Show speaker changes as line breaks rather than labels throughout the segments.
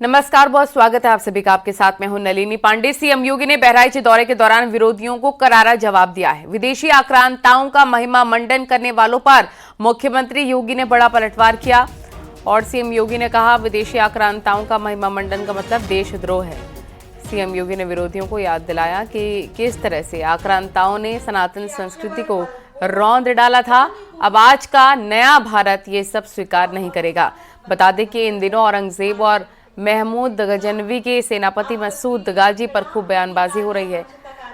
नमस्कार, बहुत स्वागत है आप सभी का। आपके साथ मैं हूं नलिनी पांडे। सीएम योगी ने बहराइच दौरे के दौरान विरोधियों को करारा जवाब दिया है। विदेशी आक्रांताओं का महिमा मंडन करने वालों पर मुख्यमंत्री योगी ने बड़ा पलटवार किया और सीएम योगी ने कहा, विदेशी आक्रांताओं का महिमा मंडन का मतलब देशद्रोह है। सीएम योगी ने विरोधियों को याद दिलाया कि किस तरह से आक्रांताओं ने सनातन संस्कृति को रौंद डाला था। अब आज का नया भारत ये सब स्वीकार नहीं करेगा। बता दें कि इन दिनों औरंगजेब और महमूद गजनवी के सेनापति मसूद गाजी पर खूब बयानबाजी हो रही है।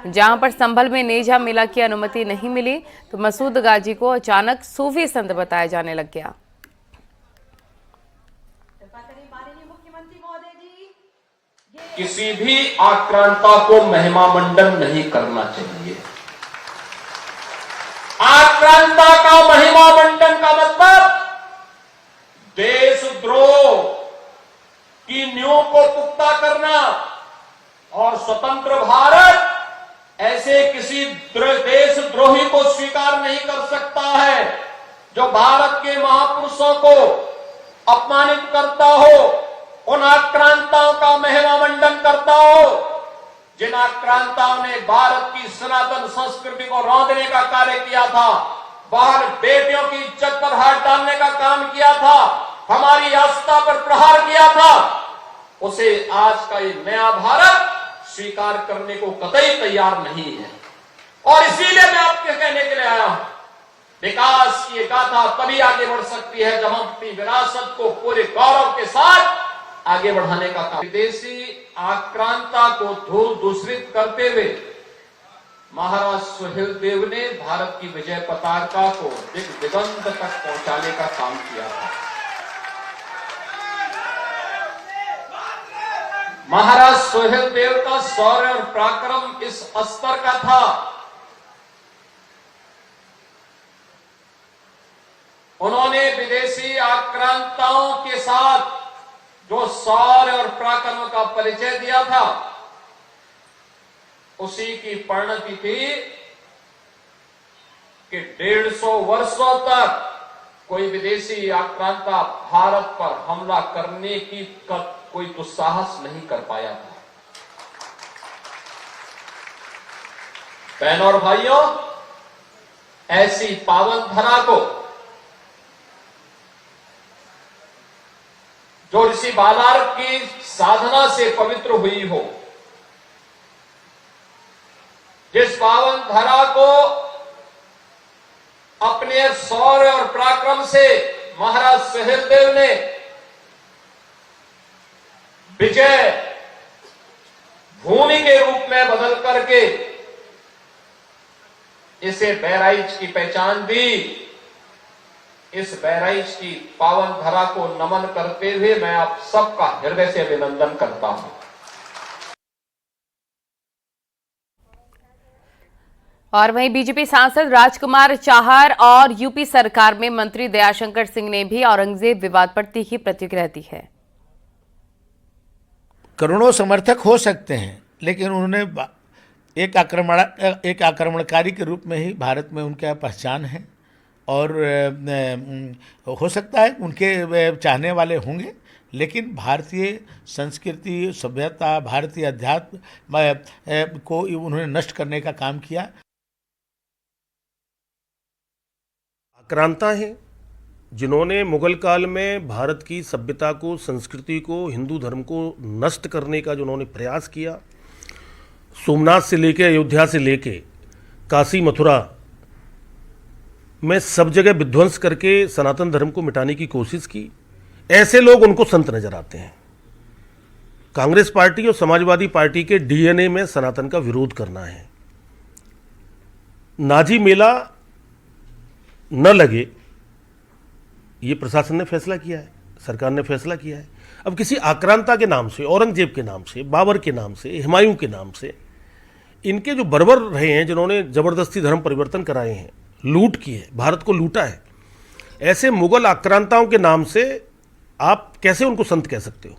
जहां पर संभल में नेजा मेला की अनुमति नहीं मिली तो मसूद गाजी को अचानक सूफी संत बताया जाने लग गया।
किसी भी आक्रांता को महिमा मंडन नहीं करना चाहिए। आक्रांता का महिमा मंडन का मतलब देशद्रोह की नींव को पुख्ता करना और स्वतंत्र भारत ऐसे किसी देशद्रोही को स्वीकार नहीं कर सकता है जो भारत के महापुरुषों को अपमानित करता हो, उन आक्रांताओं का महिमा मंडन करता हो जिन आक्रांताओं ने भारत की सनातन संस्कृति को रौंदने का कार्य किया था, बाहर बेटियों की इज्जत पर हाथ डालने का काम किया था, हमारी आस्था पर प्रहार किया था, उसे आज का ये नया भारत स्वीकार करने को कतई तैयार नहीं है। और इसीलिए मैं आपके कहने के लिए आया हूं, विकास की गाथा तभी आगे बढ़ सकती है जब हम अपनी विरासत को पूरे गौरव के साथ आगे बढ़ाने का काम। विदेशी आक्रांता को धूल दूषित करते हुए महाराज सुहेलदेव ने भारत की विजय पताका को दिगंत तक पहुंचाने का काम किया था। महाराज सुहेलदेव का शौर्य और पराक्रम इस स्तर का था, उन्होंने विदेशी आक्रांताओं के साथ जो शौर्य और पराक्रम का परिचय दिया था, उसी की परिणति थी कि 150 वर्षों तक कोई विदेशी आक्रांता भारत पर हमला करने की कोई दुस्साहस नहीं कर पाया था। बहनों और भाइयों, ऐसी पावन धरा को जो ऋषि बालार्क की साधना से पवित्र हुई हो, जिस पावन धरा को अपने शौर्य और पराक्रम से महाराज सुहेलदेव ने विजय भूमि के रूप में बदल करके इसे बहराइच की पहचान दी, इस बहराइच की पावन धरा को नमन करते हुए मैं आप सबका हृदय से अभिनंदन करता हूं।
और वहीं बीजेपी सांसद राजकुमार चाहर और यूपी सरकार में मंत्री दयाशंकर सिंह ने भी औरंगजेब विवाद पर तीखी प्रतिक्रिया दी है।
करोड़ों समर्थक हो सकते हैं, लेकिन उन्होंने एक आक्रमणकारी के रूप में ही भारत में उनका पहचान है और हो सकता है उनके चाहने वाले होंगे, लेकिन भारतीय संस्कृति, सभ्यता, भारतीय अध्यात्म को उन्होंने नष्ट करने का काम किया।
आक्रांता हैं जिन्होंने मुगल काल में भारत की सभ्यता को, संस्कृति को, हिंदू धर्म को नष्ट करने का जो उन्होंने प्रयास किया, सोमनाथ से लेके अयोध्या से लेके काशी मथुरा में सब जगह विध्वंस करके सनातन धर्म को मिटाने की कोशिश की, ऐसे लोग उनको संत नजर आते हैं। कांग्रेस पार्टी और समाजवादी पार्टी के डीएनए में सनातन का विरोध करना है। नाजी मेला न लगे, ये प्रशासन ने फैसला किया है, सरकार ने फैसला किया है। अब किसी आक्रांता के नाम से, औरंगजेब के नाम से, बाबर के नाम से, हुमायूं के नाम से, इनके जो बर्बर रहे हैं, जिन्होंने जबरदस्ती धर्म परिवर्तन कराए हैं, लूट की है, भारत को लूटा है, ऐसे मुगल आक्रांताओं के नाम से आप कैसे उनको संत कह सकते हो?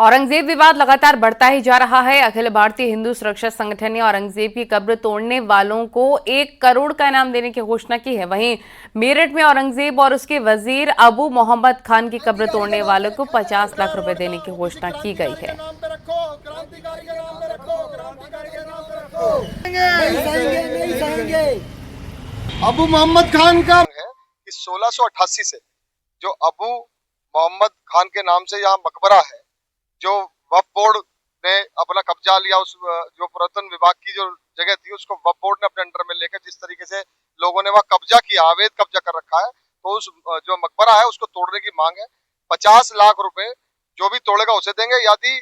औरंगजेब विवाद लगातार बढ़ता ही जा रहा है। अखिल भारतीय हिंदू सुरक्षा संगठन ने औरंगजेब की कब्र तोड़ने वालों को 1 करोड़ का इनाम देने की घोषणा की है। वहीं मेरठ में औरंगजेब और उसके वजीर अबू मोहम्मद खान की कब्र तोड़ने वालों को 50 लाख रुपए देने की घोषणा की गई है।
अबू मोहम्मद खान का है कि 1688 से जो अबू मोहम्मद खान के नाम से यहाँ मकबरा है, जो वक्फ बोर्ड ने अपना कब्जा लिया, उस जो पुरातन विभाग की जो जगह थी उसको वक्फ बोर्ड ने अपने अंडर में लेकर जिस तरीके से लोगों ने वहाँ कब्जा किया, अवैध कब्जा कर रखा है, तो उस जो मकबरा है उसको तोड़ने की मांग है। 50 लाख रुपए जो भी तोड़ेगा उसे देंगे। यदि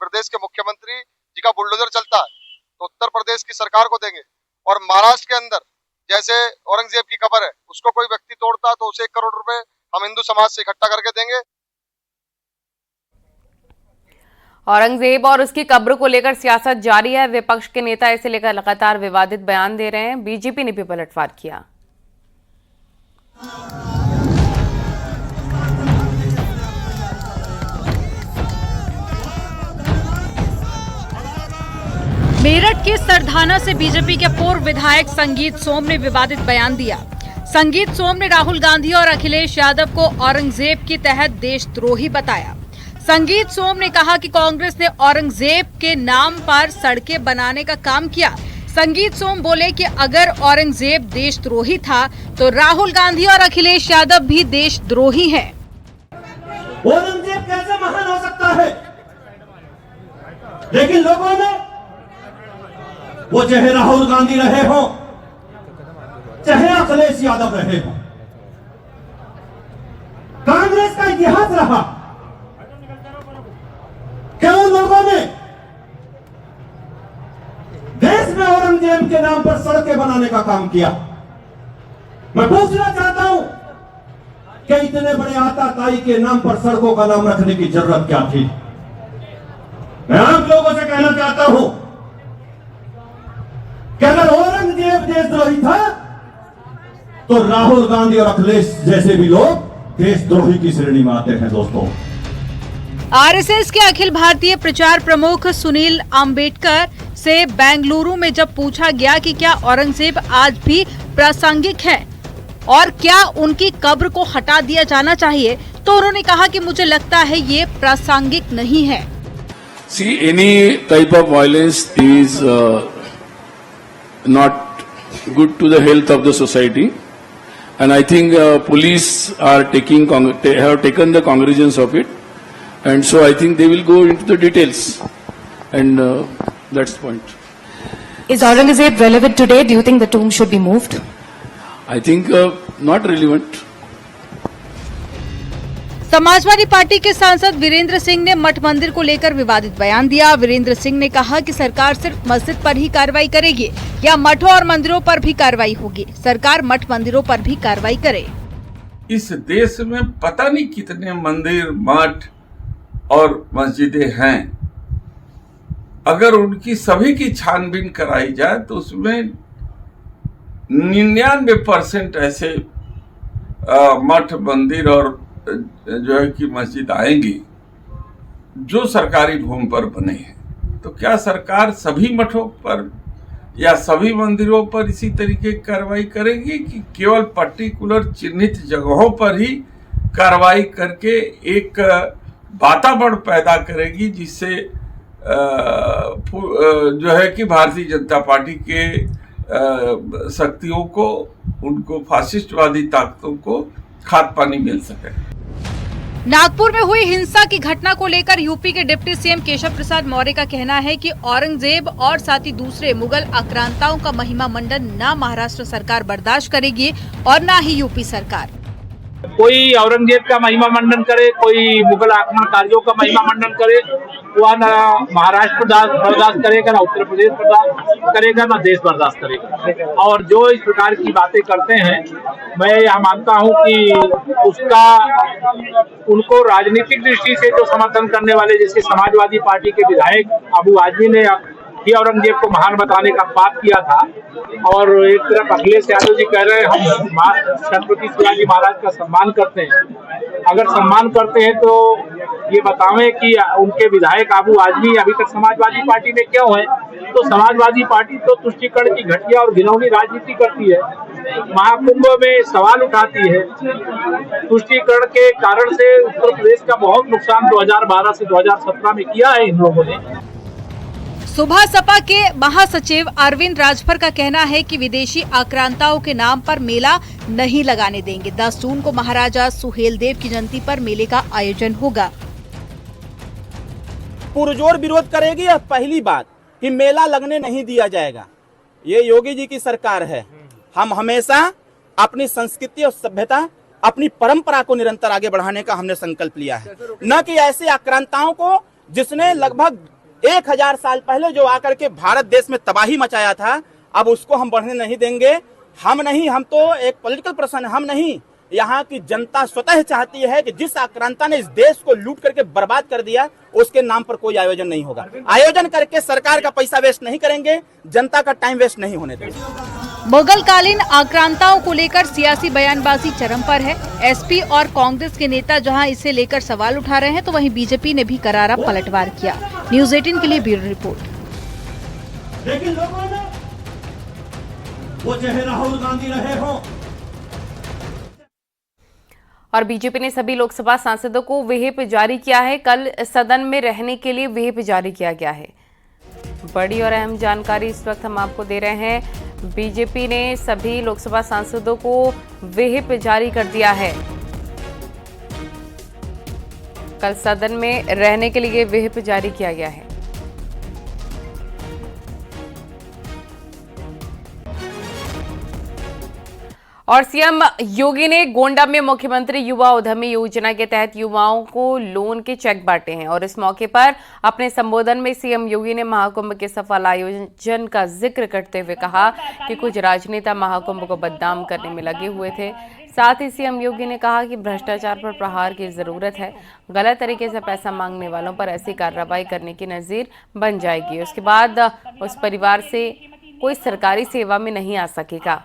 प्रदेश के मुख्यमंत्री जी का बुलडोजर चलता है तो उत्तर प्रदेश की सरकार को देंगे। और महाराष्ट्र के अंदर जैसे औरंगजेब की कब्र है, उसको कोई व्यक्ति तोड़ता है तो उसे 1 करोड़ रुपए हम हिंदू समाज से इकट्ठा करके देंगे।
औरंगजेब और उसकी कब्र को लेकर सियासत जारी है। विपक्ष के नेता इसे लेकर लगातार विवादित बयान दे रहे हैं। बीजेपी ने भी पलटवार किया।
मेरठ के सरधाना से बीजेपी के पूर्व विधायक संगीत सोम ने विवादित बयान दिया। संगीत सोम ने राहुल गांधी और अखिलेश यादव को औरंगजेब के तहत देशद्रोही बताया। संगीत सोम ने कहा कि कांग्रेस ने औरंगजेब के नाम पर सड़कें बनाने का काम किया। संगीत सोम बोले कि अगर औरंगजेब देशद्रोही था तो राहुल गांधी और अखिलेश यादव भी देशद्रोही हैं।
औरंगजेब कैसे महान हो सकता है? लेकिन लोगों ने, वो चाहे राहुल गांधी रहे हो, चाहे अखिलेश यादव रहे हो, कांग्रेस का इतिहास रहा कि उन लोगों ने देश में औरंगजेब के नाम पर सड़कें बनाने का काम किया। मैं पूछना चाहता हूं कि इतने बड़े आताताई के नाम पर सड़कों का नाम रखने की जरूरत क्या थी? मैं आप लोगों से कहना चाहता हूं कि अगर औरंगजेब देशद्रोही था तो राहुल गांधी और अखिलेश जैसे भी लोग देशद्रोही की श्रेणी में आते हैं। दोस्तों,
आरएसएस के अखिल भारतीय प्रचार प्रमुख सुनील अम्बेडकर से बेंगलुरु में जब पूछा गया कि क्या औरंगजेब आज भी प्रासंगिक है और क्या उनकी कब्र को हटा दिया जाना चाहिए, तो उन्होंने कहा कि मुझे लगता है ये प्रासंगिक नहीं है।
See, any type of violence is not good to the health of the society, and I think police are have taken the cognizance of it, and so I think they will go into the details, and that's the point.
Is Aurangzeb relevant today? Do you think the tomb should be moved?
I think not relevant.
Samajwadi party के सांसद वीरेंद्र सिंह ने मठ मंदिर को लेकर विवादित बयान दिया। वीरेंद्र सिंह ने कहा कि सरकार सिर्फ मस्जिद पर ही कार्रवाई करेगी या मठों और मंदिरों पर भी कार्रवाई होगी। सरकार मठ मंदिरों पर भी कार्रवाई करे।
इस देश में पता नहीं कितने मंदिर, मठ और मस्जिदें हैं। अगर उनकी सभी की छानबीन कराई जाए तो उसमें 99% ऐसे मठ, मंदिर और जो है कि मस्जिद आएंगी जो सरकारी भूमि पर बने हैं। तो क्या सरकार सभी मठों पर या सभी मंदिरों पर इसी तरीके की कार्रवाई करेगी कि केवल पर्टिकुलर चिन्हित जगहों पर ही कार्रवाई करके एक वातावरण पैदा करेगी जिससे जो है कि भारतीय जनता पार्टी के शक्तियों को, उनको फासिस्टवादी ताकतों को खाद पानी मिल सके।
नागपुर में हुई हिंसा की घटना को लेकर यूपी के डिप्टी सीएम केशव प्रसाद मौर्य का कहना है कि औरंगजेब और साथ ही दूसरे मुगल आक्रांताओं का महिमा मंडन न महाराष्ट्र सरकार बर्दाश्त करेगी और न ही यूपी सरकार।
कोई औरंगजेब का महिमा मंडन करे, कोई मुगल आक्रमणकारियों का महिमा मंडन करे, वह ना महाराष्ट्र बर्दाश्त करेगा, ना उत्तर प्रदेश बर्दाश्त करेगा, ना देश बर्दाश्त करेगा। और जो इस प्रकार की बातें करते हैं, मैं यह मानता हूं कि उसका उनको राजनीतिक दृष्टि से जो समर्थन करने वाले, जैसे समाजवादी पार्टी के विधायक अबू आजमी ने ही औरंगजेब को महान बताने का बात किया था। और एक तरफ अखिलेश यादव जी कह रहे हैं हम छत्रपति शिवाजी महाराज का सम्मान करते हैं। अगर सम्मान करते हैं तो ये बतावें कि उनके विधायक आबू आजमी अभी तक समाजवादी पार्टी में क्यों है? तो समाजवादी पार्टी तो तुष्टीकरण की घटिया और घिनौनी राजनीति करती है, महाकुंभ में सवाल उठाती है। तुष्टीकरण के कारण से उत्तर प्रदेश का बहुत नुकसान 2012 से 2017 में किया है इन लोगों ने।
सुबह सपा के महासचिव अरविंद राजभर का कहना है कि विदेशी आक्रांताओं के नाम पर मेला नहीं लगाने देंगे। 10 जून को महाराजा सुहेलदेव की जयंती पर मेले का आयोजन होगा।
पुरजोर विरोध करेगी। यह पहली बात कि मेला लगने नहीं दिया जाएगा। ये योगी जी की सरकार है। हम हमेशा अपनी संस्कृति और सभ्यता, अपनी परंपरा को निरंतर आगे बढ़ाने का हमने संकल्प लिया है, न कि ऐसे आक्रांताओं को जिसने लगभग 1000 साल पहले जो आकर के भारत देश में तबाही मचाया था, अब उसको हम बढ़ने नहीं देंगे। हम नहीं, हम तो एक पॉलिटिकल पर्सन, हम नहीं, यहाँ की जनता स्वतः चाहती है कि जिस आक्रांता ने इस देश को लूट करके बर्बाद कर दिया, उसके नाम पर कोई आयोजन नहीं होगा। आयोजन करके सरकार का पैसा वेस्ट नहीं करेंगे, जनता का टाइम वेस्ट नहीं होने देंगे।
मुगल कालीन आक्रांताओं को लेकर सियासी बयानबाजी चरम पर है। एसपी और कांग्रेस के नेता जहां इसे लेकर सवाल उठा रहे हैं, तो वहीं बीजेपी ने भी करारा पलटवार किया। न्यूज़ 18 के लिए ब्यूरो रिपोर्ट।
लेकिन लोगों ने वो चाहे राहुल गांधी रहे हो।
और बीजेपी ने सभी लोकसभा सांसदों को व्हिप जारी किया है। कल सदन में रहने के लिए व्हिप जारी किया गया है। बड़ी और अहम जानकारी इस वक्त हम आपको दे रहे हैं। बीजेपी ने सभी लोकसभा सांसदों को व्हिप जारी कर दिया है। कल सदन में रहने के लिए व्हिप जारी किया गया है। और सीएम योगी ने गोंडा में मुख्यमंत्री युवा उद्यमी योजना के तहत युवाओं को लोन के चेक बांटे हैं। और इस मौके पर अपने संबोधन में सीएम योगी ने महाकुंभ के सफल आयोजन का जिक्र करते हुए कहा कि कुछ राजनेता महाकुंभ को बदनाम करने में लगे हुए थे। साथ ही सीएम योगी ने कहा कि भ्रष्टाचार पर प्रहार की जरूरत है। गलत तरीके से पैसा मांगने वालों पर ऐसी कार्रवाई करने की नजीर बन जाएगी। उसके बाद उस परिवार से कोई सरकारी सेवा में नहीं आ सकेगा।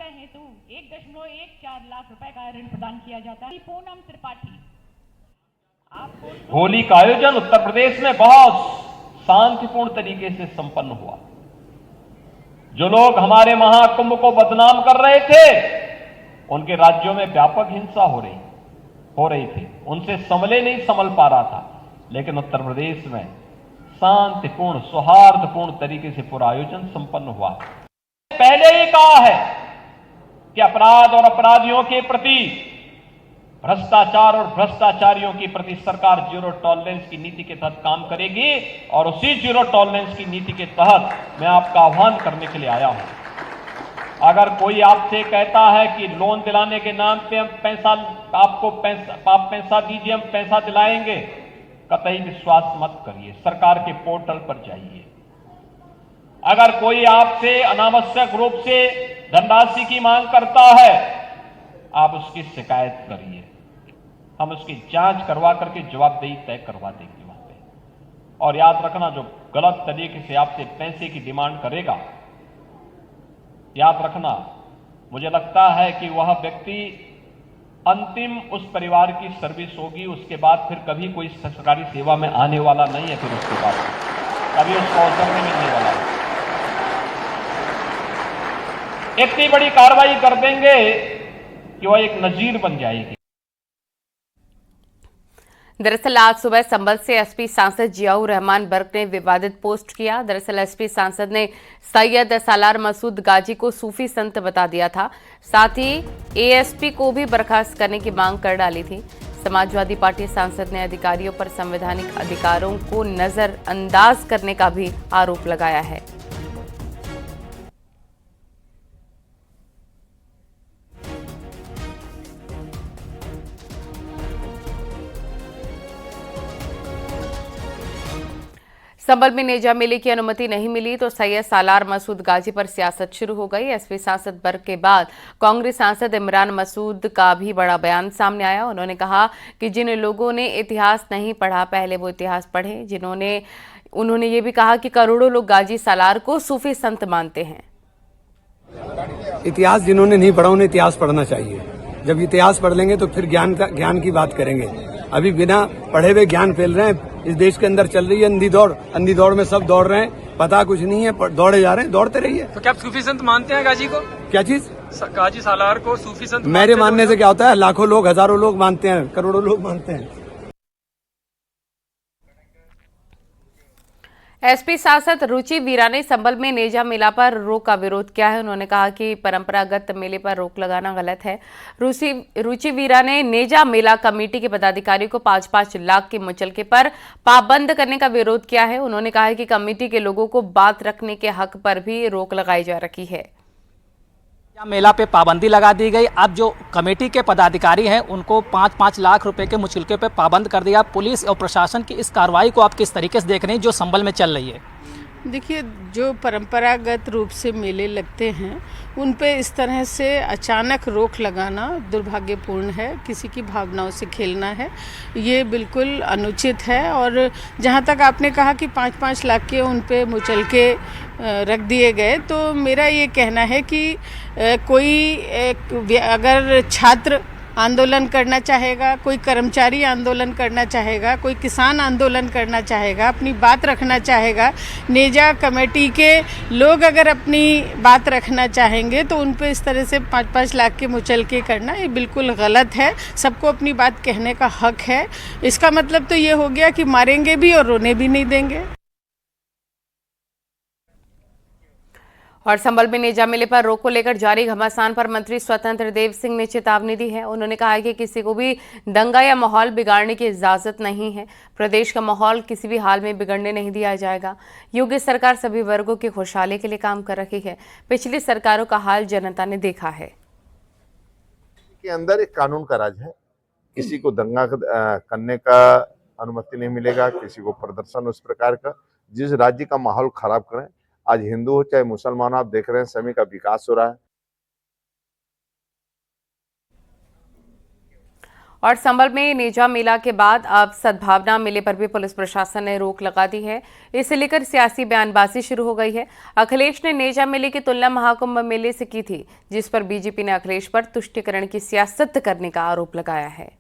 हेतु 1.14 लाख रुपए का ऋण प्रदान किया जाता है। पूनम त्रिपाठी।
होली का आयोजन उत्तर प्रदेश में बहुत शांतिपूर्ण तरीके से संपन्न हुआ। जो लोग हमारे महाकुंभ को बदनाम कर रहे थे, उनके राज्यों में व्यापक हिंसा हो रही थी, उनसे संभले नहीं संभल पा रहा था। लेकिन उत्तर प्रदेश में शांतिपूर्ण सौहार्दपूर्ण तरीके से पूरा आयोजन संपन्न हुआ। पहले ही कहा है कि अपराध और अपराधियों के प्रति, भ्रष्टाचार और भ्रष्टाचारियों के प्रति सरकार जीरो टॉलरेंस की नीति के तहत काम करेगी। और उसी जीरो टॉलरेंस की नीति के तहत मैं आपका आह्वान करने के लिए आया हूं। अगर कोई आपसे कहता है कि लोन दिलाने के नाम पे हम आप पैसा दीजिए, हम पैसा दिलाएंगे, कतई विश्वास मत करिए। सरकार के पोर्टल पर जाइए। अगर कोई आपसे अनावश्यक रूप से धनराशि की मांग करता है, आप उसकी शिकायत करिए। हम उसकी जांच करवा करके जवाबदेही तय करवा देंगे वहां पे। और याद रखना, जो गलत तरीके से आपसे पैसे की डिमांड करेगा, याद रखना, मुझे लगता है कि वह व्यक्ति अंतिम उस परिवार की सर्विस होगी, उसके बाद फिर कभी कोई सरकारी सेवा में आने वाला नहीं है। फिर उसके बाद कभी उसको अवसर नहीं मिलने वाला है। इतनी बड़ी कार्रवाई कर देंगे कि वह एक नजीर बन जाएगी।
दरअसल आज सुबह संभल से एसपी सांसद जियाउर रहमान बर्क ने विवादित पोस्ट किया। दरअसल एसपी सांसद ने सैयद सालार मसूद गाजी को सूफी संत बता दिया था। साथ ही एएसपी को भी बर्खास्त करने की मांग कर डाली थी। समाजवादी पार्टी सांसद ने अधिकारियों पर संवैधानिक अधिकारों को नजरअंदाज करने का भी आरोप लगाया है। संभल में नेजा मेले की अनुमति नहीं मिली तो सैयद सालार मसूद गाजी पर सियासत शुरू हो गई। एसपी सांसद बर्क के बाद कांग्रेस सांसद इमरान मसूद का भी बड़ा बयान सामने आया। उन्होंने कहा कि जिन लोगों ने इतिहास नहीं पढ़ा, पहले वो इतिहास पढ़ें। जिन्होंने उन्होंने ये भी कहा कि करोड़ों लोग गाजी सालार को सूफी संत मानते हैं।
इतिहास जिन्होंने नहीं पढ़ा उन्हें इतिहास पढ़ना चाहिए। जब इतिहास पढ़ लेंगे तो फिर ज्ञान की बात करेंगे। अभी बिना पढ़े हुए ज्ञान फैल रहे हैं। इस देश के अंदर चल रही है अंधी दौड़ में सब दौड़ रहे हैं, पता कुछ नहीं है, दौड़े जा रहे हैं, दौड़ते रहिए।
तो क्या आप सूफी संत मानते हैं गाजी को?
क्या चीज?
गाजी सालार को सूफी संत?
मेरे मानने से क्या होता है, लाखों लोग, हजारों लोग मानते हैं, करोड़ों लोग मानते हैं।
एसपी सांसद रुचि वीरा ने संभल में नेजा मेला पर रोक का विरोध किया है। उन्होंने कहा कि परंपरागत मेले पर रोक लगाना गलत है। रुचि वीरा ने नेजा मेला कमेटी के पदाधिकारियों को 5-5 लाख के मुचलके पर पाबंद करने का विरोध किया है। उन्होंने कहा है कि कमेटी के लोगों को बात रखने के हक पर भी रोक लगाई जा रही है।
मेला पे पाबंदी लगा दी गई। अब जो कमेटी के पदाधिकारी हैं उनको 5-5 लाख रुपए के मुचलके पे पाबंद कर दिया। पुलिस और प्रशासन की इस कार्रवाई को आप किस तरीके से देख रहे हैं जो संभल में चल रही है?
देखिए, जो परंपरागत रूप से मेले लगते हैं उन पे इस तरह से अचानक रोक लगाना दुर्भाग्यपूर्ण है। किसी की भावनाओं से खेलना है, ये बिल्कुल अनुचित है। और जहाँ तक आपने कहा कि 5-5 लाख के उन पे मुचलके रख दिए गए, तो मेरा ये कहना है कि कोई अगर छात्र आंदोलन करना चाहेगा, कोई कर्मचारी आंदोलन करना चाहेगा, कोई किसान आंदोलन करना चाहेगा, अपनी बात रखना चाहेगा, नेजा कमेटी के लोग अगर अपनी बात रखना चाहेंगे तो उन पे इस तरह से 5-5 लाख के मुचलके करना ये बिल्कुल गलत है। सबको अपनी बात कहने का हक है। इसका मतलब तो ये हो गया कि मारेंगे भी और रोने भी नहीं देंगे।
और संभल में नेजा मेले पर रोक को लेकर जारी घमासान पर मंत्री स्वतंत्र देव सिंह ने चेतावनी दी है। उन्होंने कहा है कि किसी को भी दंगा या माहौल बिगाड़ने की इजाजत नहीं है। प्रदेश का माहौल किसी भी हाल में बिगड़ने नहीं दिया जाएगा। योगी सरकार सभी वर्गों की खुशहाली के लिए काम कर रही है। पिछली सरकारों का हाल जनता ने देखा है।
के अंदर एक कानून का राज है। किसी को दंगा करने का अनुमति नहीं मिलेगा, किसी को प्रदर्शन उस प्रकार का जिस राज्य का माहौल खराब करें। आज हिंदू हो चाहे मुसलमान, आप देख रहे हैं सभी का विकास हो रहा है।
और संभल में नेजा मेला के बाद अब सद्भावना मेले पर भी पुलिस प्रशासन ने रोक लगा दी है। इसे लेकर सियासी बयानबाजी शुरू हो गई है। अखिलेश ने नेजा मेले की तुलना महाकुंभ मेले से की थी, जिस पर बीजेपी ने अखिलेश पर तुष्टीकरण की सियासत करने का आरोप लगाया है।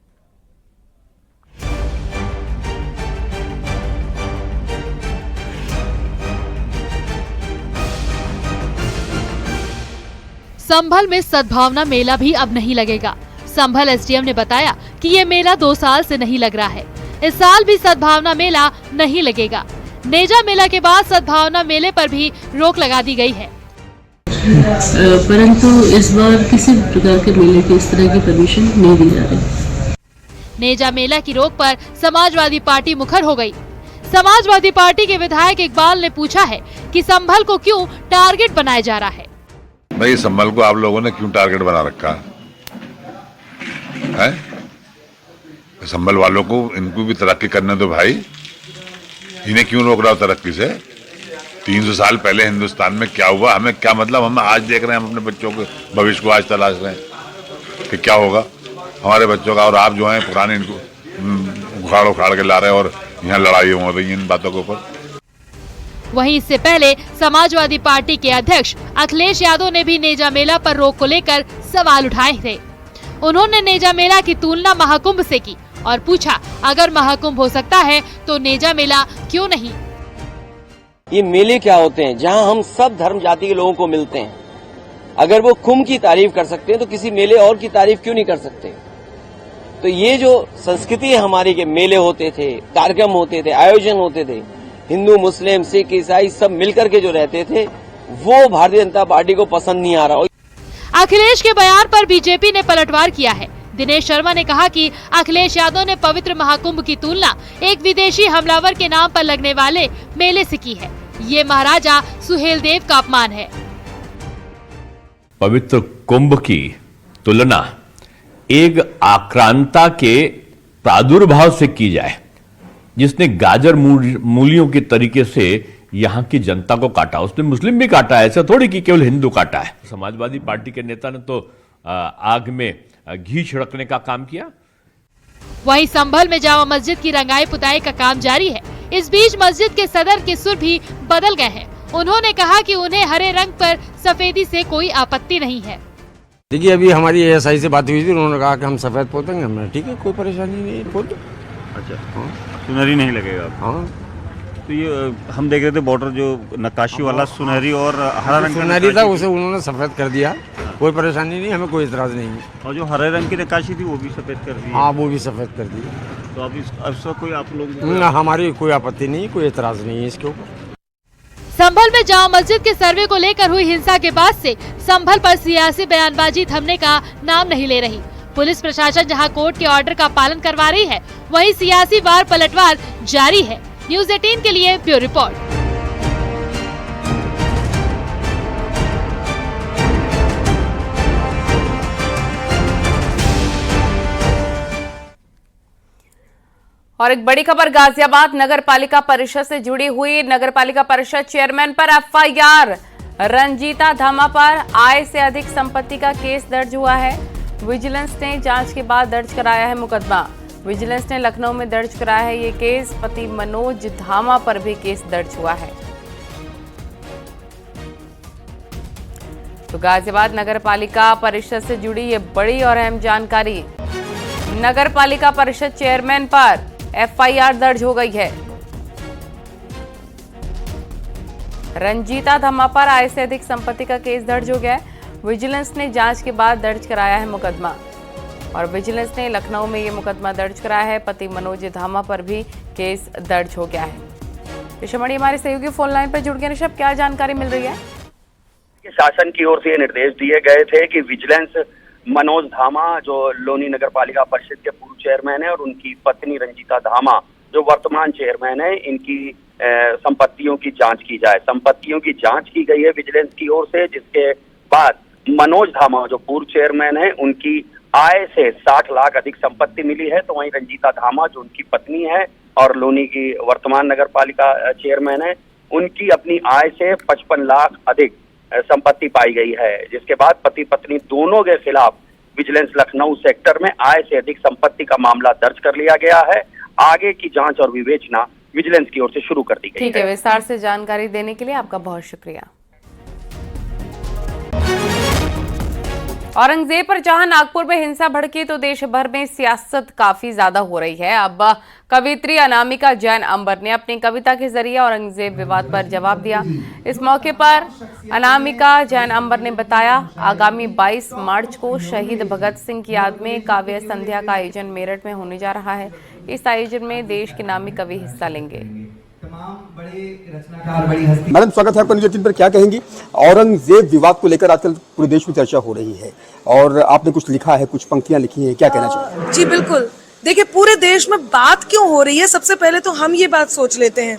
संभल में सद्भावना मेला भी अब नहीं लगेगा। संभल एसडीएम ने बताया कि ये मेला 2 साल से नहीं लग रहा है। इस साल भी सद्भावना मेला नहीं लगेगा। नेजा मेला के बाद सद्भावना मेले पर भी रोक लगा दी गई है।
परंतु इस बार किसी प्रकार के मेले की इस तरह की परमिशन नहीं दी जा रही।
नेजा मेला की रोक पर समाजवादी पार्टी मुखर हो गई। समाजवादी पार्टी के विधायक इकबाल ने पूछा है कि संभल को क्यों टारगेट बनाया जा रहा है।
भाई संभल को आप लोगों ने क्यों टारगेट बना रखा है? संभल वालों को इनको भी तरक्की करने दो भाई। इन्हें क्यों रोक रहा हो तरक्की से? 300 साल पहले हिंदुस्तान में क्या हुआ, हमें क्या मतलब? हम आज देख रहे हैं, हम अपने बच्चों के भविष्य को आज तलाश रहे हैं कि क्या होगा हमारे बच्चों का। और आप जो हैं पुराने इनको उखाड़ के ला रहे हैं और यहाँ लड़ाई हो रही है इन बातों के ऊपर।
वहीं इससे पहले समाजवादी पार्टी के अध्यक्ष अखिलेश यादव ने भी नेजा मेला पर रोक को लेकर सवाल उठाए थे। उन्होंने नेजा मेला की तुलना महाकुंभ से की और पूछा, अगर महाकुंभ हो सकता है तो नेजा मेला क्यों नहीं?
ये मेले क्या होते हैं जहां हम सब धर्म जाति के लोगों को मिलते हैं। अगर वो कुंभ की तारीफ कर सकते हैं तो किसी मेले और की तारीफ क्यों नहीं कर सकते? तो ये जो संस्कृति है हमारी के मेले होते थे, कार्यक्रम होते थे, आयोजन होते थे, हिंदू मुस्लिम सिख ईसाई सब मिलकर के जो रहते थे, वो भारतीय जनता पार्टी को पसंद नहीं आ रहा।
अखिलेश के बयान पर बीजेपी ने पलटवार किया है। दिनेश शर्मा ने कहा कि अखिलेश यादव ने पवित्र महाकुंभ की तुलना एक विदेशी हमलावर के नाम पर लगने वाले मेले से की है। ये महाराजा सुहेलदेव का अपमान है।
पवित्र कुंभ की तुलना एक आक्रांता के प्रादुर्भाव से की जाए, जिसने गाजर मूलियों के तरीके से यहां की जनता को काटा। उसने मुस्लिम भी काटा है, ऐसा थोड़ी कि केवल हिंदू काटा है। समाजवादी पार्टी के नेता ने तो आग में घी छिड़कने का काम किया।
वहीं संभल में जामा मस्जिद की रंगाई पुताई का काम जारी है।
इस बीच मस्जिद के सदर के सुर भी बदल गए हैं। उन्होंने कहा कि उन्हें हरे रंग पर सफेदी से कोई आपत्ति नहीं है।
देखिए, अभी हमारी एएसआई से बात हुई थी, उन्होंने कहा कि हम सफेद पोतेंगे। हमने ठीक है, कोई परेशानी नहीं, पोत।
अच्छा, सुनहरी नहीं लगेगा? हाँ। तो ये हम देख रहे थे बॉर्डर जो नक्काशी वाला सुनहरी और हरा रंग
सुनहरी था, उसे उन्होंने सफेद कर दिया। कोई परेशानी नहीं, हमें कोई इतराज नहीं है।
और जो हरे रंग की नक्काशी थी वो भी सफेद कर दी?
हाँ, वो भी सफेद कर दी।
तो अब इसका कोई आप लोग?
हमारी कोई आपत्ति नहीं, कोई इतराज नहीं है इसके ऊपर।
संभल में जामा मस्जिद के सर्वे को लेकर हुई हिंसा के बाद से संभल पर सियासी बयानबाजी थमने का नाम नहीं ले रही। पुलिस प्रशासन जहां कोर्ट के ऑर्डर का पालन करवा रही है, वहीं सियासी वार पलटवार जारी है। न्यूज़ 18 के लिए ब्यूरो रिपोर्ट।
और एक बड़ी खबर गाजियाबाद नगर पालिका परिषद से जुड़ी हुई। नगर पालिका परिषद चेयरमैन पर एफआईआर। रंजीता धामा पर आय से अधिक संपत्ति का केस दर्ज हुआ है। विजिलेंस ने जांच के बाद दर्ज कराया है मुकदमा। विजिलेंस ने लखनऊ में दर्ज कराया है ये केस। पति मनोज धामा पर भी केस दर्ज हुआ है। तो गाजियाबाद नगर पालिका परिषद से जुड़ी ये बड़ी और अहम जानकारी। नगर पालिका परिषद चेयरमैन पर एफआईआर दर्ज हो गई है। रंजीता धमा पर आय से अधिक संपत्ति का केस दर्ज हो गया है। विजिलेंस ने जांच के बाद दर्ज कराया है मुकदमा और विजिलेंस ने लखनऊ में ये मुकदमा दर्ज कराया है। पति मनोज धामा पर भी केस दर्ज हो गया है। ऋषभ हमारे सहयोगी फोन लाइन पर जुड़ गए। ऋषभ, क्या जानकारी मिल रही है?
शासन की ओर से ये निर्देश दिए गए थे कि विजिलेंस मनोज धामा जो लोनी नगर पालिका परिषद के पूर्व चेयरमैन है और उनकी पत्नी रंजीता धामा जो वर्तमान चेयरमैन है, इनकी संपत्तियों की जांच की जाए। संपत्तियों की जांच की गई है विजिलेंस की ओर से, जिसके बाद मनोज धामा जो पूर्व चेयरमैन है, उनकी आय से 60 लाख अधिक संपत्ति मिली है। तो वहीं रंजीता धामा जो उनकी पत्नी है और लोनी की वर्तमान नगर पालिका चेयरमैन है, उनकी अपनी आय से 55 लाख अधिक संपत्ति पाई गई है। जिसके बाद पति पत्नी दोनों के खिलाफ विजिलेंस लखनऊ सेक्टर में आय से अधिक संपत्ति का मामला दर्ज कर लिया गया है। आगे की जांच और विवेचना विजिलेंस की ओर से शुरू कर दी गई है।
ठीक है, विस्तार से जानकारी देने के लिए आपका बहुत शुक्रिया। औरंगजेब पर जहां नागपुर में हिंसा भड़की तो देश भर में सियासत काफी ज्यादा हो रही है। अब कवित्री अनामिका जैन अंबर ने अपनी कविता के जरिए औरंगजेब विवाद पर जवाब दिया। इस मौके पर अनामिका जैन अंबर ने बताया, आगामी 22 मार्च को शहीद भगत सिंह की याद में काव्य संध्या का आयोजन मेरठ में होने जा रहा है। इस आयोजन में देश के नामी कवि हिस्सा लेंगे।
मैडम, स्वागत है आपका न्यूज़ 18 पर। क्या कहेंगी? औरंगजेब विवाद को लेकर आजकल पूरे देश में चर्चा हो रही है और आपने कुछ लिखा है, कुछ पंक्तियां लिखी हैं, क्या कहना चाहिए?
जी बिल्कुल, देखिए पूरे देश में बात क्यों हो रही है, सबसे पहले तो हम ये बात सोच लेते हैं,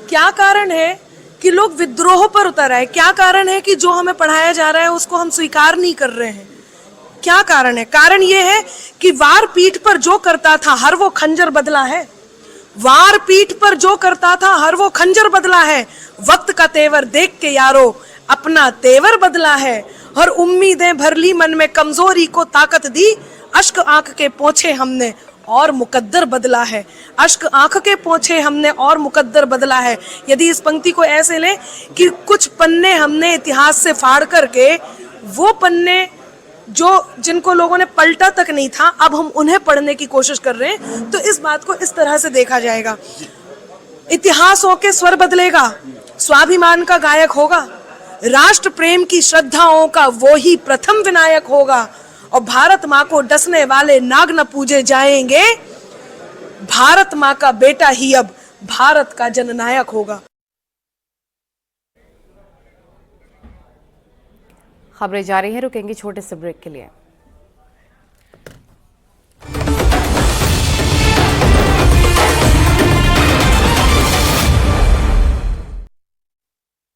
क्या कारण है कि लोग विद्रोह पर उतर आए? क्या कारण है कि जो हमें पढ़ाया जा रहा है उसको हम स्वीकार नहीं कर रहे हैं? क्या कारण है? कारण ये है कि वार पीठ पर जो करता था हर वो खंजर बदला है। वार पीठ पर जो करता था हर वो खंजर बदला है। वक्त का तेवर देख के यारो अपना तेवर बदला है। और उम्मीदें भर ली मन में, कमजोरी को ताकत दी, अश्क आंख के पोंछे हमने और मुकद्दर बदला है। अश्क आंख के पोंछे हमने और मुकद्दर बदला है। यदि इस पंक्ति को ऐसे लें कि कुछ पन्ने हमने इतिहास से फाड़ करके, वो पन्ने जो जिनको लोगों ने पलटा तक नहीं था, अब हम उन्हें पढ़ने की कोशिश कर रहे हैं। तो इस बात को इस तरह से देखा जाएगा, इतिहास होके स्वर बदलेगा, स्वाभिमान का गायक होगा, राष्ट्र प्रेम की श्रद्धाओं का वो ही प्रथम विनायक होगा और भारत माँ को डसने वाले नाग न पूजे जाएंगे। भारत माँ का बेटा ही अब भारत का जननायक होगा।
खबरें जारी हैं, रुकेंगे छोटे से ब्रेक के लिए।